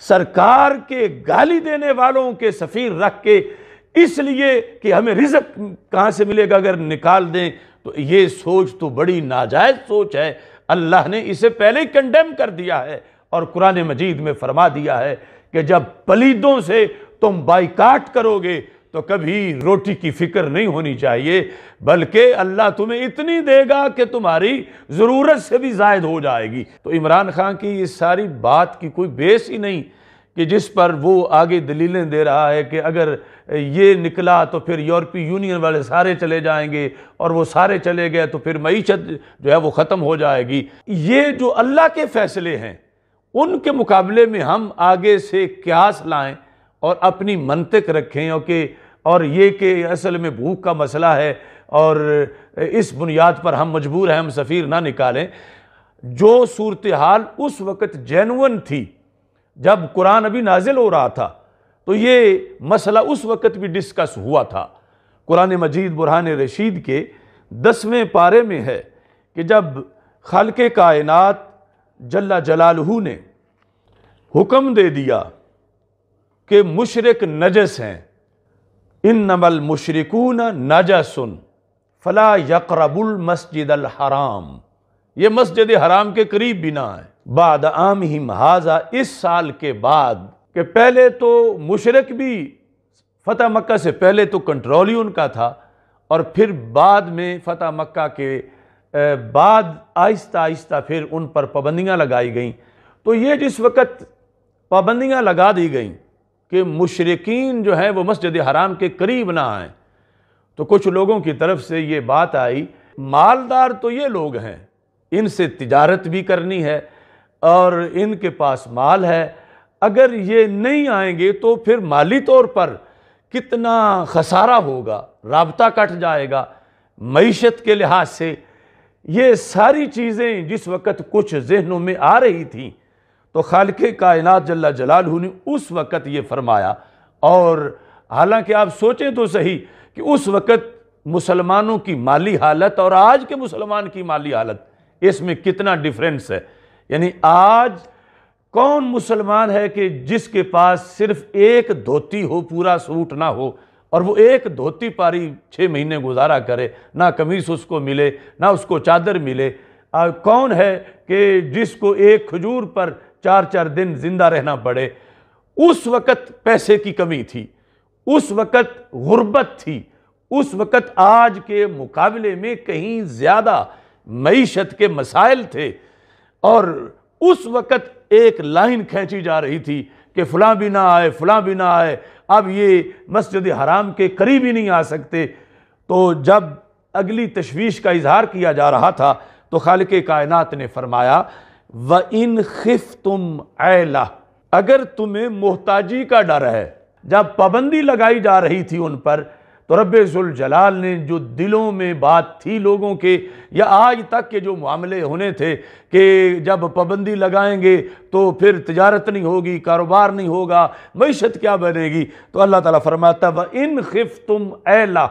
سرکار کے گالی دینے والوں کے سفیر رکھ کے اس لیے کہ ہمیں رزق کہاں سے ملے گا اگر نکال دیں، تو یہ سوچ تو بڑی ناجائز سوچ ہے۔ اللہ نے اسے پہلے ہی کنڈیم کر دیا ہے اور قرآن مجید میں فرما دیا ہے کہ جب پلیدوں سے تم بائیکاٹ کرو گے تو کبھی روٹی کی فکر نہیں ہونی چاہیے، بلکہ اللہ تمہیں اتنی دے گا کہ تمہاری ضرورت سے بھی زائد ہو جائے گی۔ تو عمران خان کی اس ساری بات کی کوئی بیس ہی نہیں کہ جس پر وہ آگے دلیلیں دے رہا ہے کہ اگر یہ نکلا تو پھر یورپی یونین والے سارے چلے جائیں گے، اور وہ سارے چلے گئے تو پھر معیشت جو ہے وہ ختم ہو جائے گی۔ یہ جو اللہ کے فیصلے ہیں ان کے مقابلے میں ہم آگے سے قیاس لائیں اور اپنی منطق رکھیں، اور یہ کہ اصل میں بھوک کا مسئلہ ہے اور اس بنیاد پر ہم مجبور ہیں ہم سفیر نہ نکالیں۔ جو صورتحال اس وقت جینون تھی جب قرآن ابھی نازل ہو رہا تھا، تو یہ مسئلہ اس وقت بھی ڈسکس ہوا تھا۔ قرآن مجید برہان رشید کے 10ویں پارے میں ہے کہ جب خالق کائنات جل جلالہ نے حکم دے دیا کہ مشرک نجس ہیں، انما المشرکون نجس فلا یقربوا المسجد الحرام، یہ مسجد حرام کے قریب بھی نہ آئیں، بعد عامہم ھذا، اس سال کے بعد، کہ پہلے تو مشرک بھی فتح مکہ سے پہلے تو کنٹرول ہی ان کا تھا، اور پھر بعد میں فتح مکہ کے بعد آہستہ آہستہ پھر ان پر پابندیاں لگائی گئیں۔ تو یہ جس وقت پابندیاں لگا دی گئیں کہ مشرکین جو ہیں وہ مسجد حرام کے قریب نہ آئیں، تو کچھ لوگوں کی طرف سے یہ بات آئی، مالدار تو یہ لوگ ہیں، ان سے تجارت بھی کرنی ہے اور ان کے پاس مال ہے، اگر یہ نہیں آئیں گے تو پھر مالی طور پر کتنا خسارہ ہوگا، رابطہ کٹ جائے گا معیشت کے لحاظ سے۔ یہ ساری چیزیں جس وقت کچھ ذہنوں میں آ رہی تھیں تو خالق کائنات جل جلالہ نے اس وقت یہ فرمایا۔ اور حالانکہ آپ سوچیں تو صحیح کہ اس وقت مسلمانوں کی مالی حالت اور آج کے مسلمان کی مالی حالت، اس میں کتنا ڈیفرنس ہے۔ یعنی آج کون مسلمان ہے کہ جس کے پاس صرف ایک دھوتی ہو، پورا سوٹ نہ ہو، اور وہ ایک دھوتی پاری 6 مہینے گزارا کرے، نہ قمیص اس کو ملے نہ اس کو چادر ملے؟ کون ہے کہ جس کو ایک کھجور پر 4 دن زندہ رہنا پڑے؟ اس وقت پیسے کی کمی تھی، اس وقت غربت تھی، اس وقت آج کے مقابلے میں کہیں زیادہ معیشت کے مسائل تھے، اور اس وقت ایک لائن کھینچی جا رہی تھی کہ فلاں بھی نہ آئے، فلاں بھی نہ آئے، اب یہ مسجد حرام کے قریب ہی نہیں آ سکتے۔ تو جب اگلی تشویش کا اظہار کیا جا رہا تھا تو خالق کائنات نے فرمایا وَإِنْ خِفْتُمْ عَيْلَةً، اگر تمہیں محتاجی کا ڈر ہے۔ جب پابندی لگائی جا رہی تھی ان پر تو رب ذوالجلال نے جو دلوں میں بات تھی لوگوں کے، یا آج تک کے جو معاملے ہونے تھے کہ جب پابندی لگائیں گے تو پھر تجارت نہیں ہوگی، کاروبار نہیں ہوگا، معیشت کیا بنے گی، تو اللہ تعالیٰ فرماتا وَإِنْ خِفْتُمْ عَيْلَةً،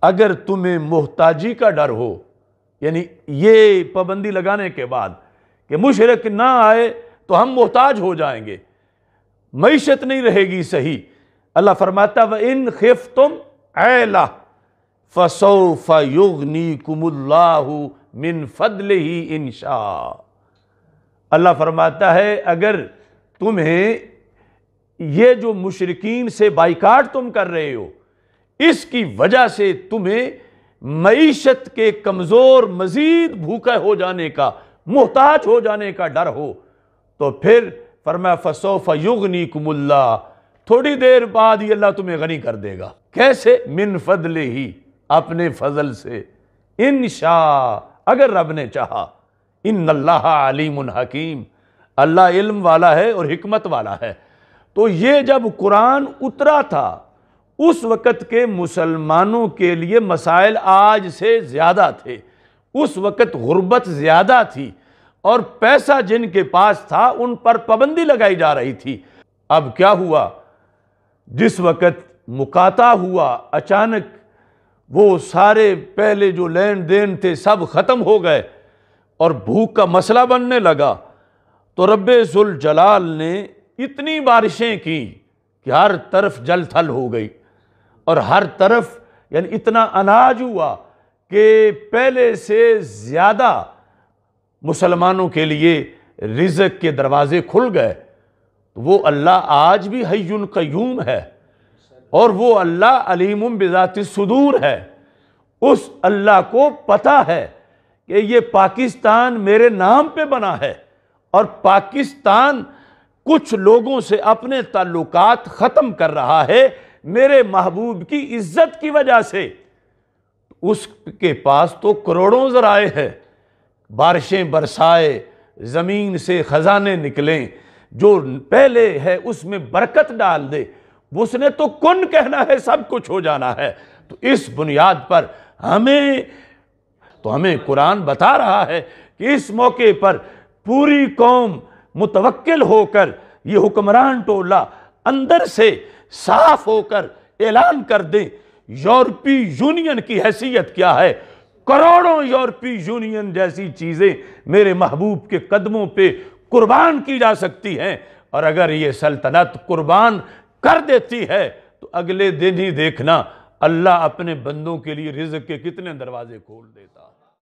اگر تمہیں محتاجی کا ڈر ہو، یعنی یہ پابندی لگانے کے بعد کہ مشرک نہ آئے تو ہم محتاج ہو جائیں گے، معیشت نہیں رہے گی صحیح، اللہ فرماتا وَإِنْ خِفْتُمْ عَيْلَةً فَسَوْفَ يُغْنِيكُمُ اللَّهُ مِنْ فَضْلِهِ إِنْ شَاءَ۔ اللہ فرماتا ہے اگر تمہیں یہ جو مشرکین سے بائیکاٹ تم کر رہے ہو، اس کی وجہ سے تمہیں معیشت کے کمزور، مزید بھوکا ہو جانے کا، محتاج ہو جانے کا ڈر ہو، تو پھر فرمایا فَسَوْفَ يُغْنِيكُمُ اللَّهُ، تھوڑی دیر بعد ہی اللہ تمہیں غنی کر دے گا۔ کیسے؟ من فضلہ، اپنے فضل سے، انشاء، اگر رب نے چاہا، ان اللہ علیم حکیم، اللہ علم والا ہے اور حکمت والا ہے۔ تو یہ جب قرآن اترا تھا اس وقت کے مسلمانوں کے لیے مسائل آج سے زیادہ تھے، اس وقت غربت زیادہ تھی، اور پیسہ جن کے پاس تھا ان پر پابندی لگائی جا رہی تھی۔ اب کیا ہوا؟ جس وقت مقاطع ہوا، اچانک وہ سارے پہلے جو لین دین تھے سب ختم ہو گئے اور بھوک کا مسئلہ بننے لگا، تو رب ذوالجلال نے اتنی بارشیں کی کہ ہر طرف جل تھل ہو گئی، اور ہر طرف یعنی اتنا اناج ہوا کہ پہلے سے زیادہ مسلمانوں کے لیے رزق کے دروازے کھل گئے۔ وہ اللہ آج بھی حی قیوم ہے، اور وہ اللہ علیم بذات الصدور ہے۔ اس اللہ کو پتہ ہے کہ یہ پاکستان میرے نام پہ بنا ہے، اور پاکستان کچھ لوگوں سے اپنے تعلقات ختم کر رہا ہے میرے محبوب کی عزت کی وجہ سے۔ اس کے پاس تو کروڑوں ذرائع ہے، بارشیں برسائے، زمین سے خزانے نکلیں، جو پہلے ہے اس میں برکت ڈال دے۔ اس نے تو کن کہنا ہے، سب کچھ ہو جانا ہے۔ تو اس بنیاد پر ہمیں قرآن بتا رہا ہے کہ اس موقع پر پوری قوم متوکل ہو کر، یہ حکمران ٹولہ اندر سے صاف ہو کر اعلان کر دیں یورپی یونین کی حیثیت کیا ہے۔ کروڑوں یورپی یونین جیسی چیزیں میرے محبوب کے قدموں پہ قربان کی جا سکتی ہیں، اور اگر یہ سلطنت قربان کر دیتی ہے تو اگلے دن ہی دیکھنا اللہ اپنے بندوں کے لیے رزق کے کتنے دروازے کھول دیتا ہے۔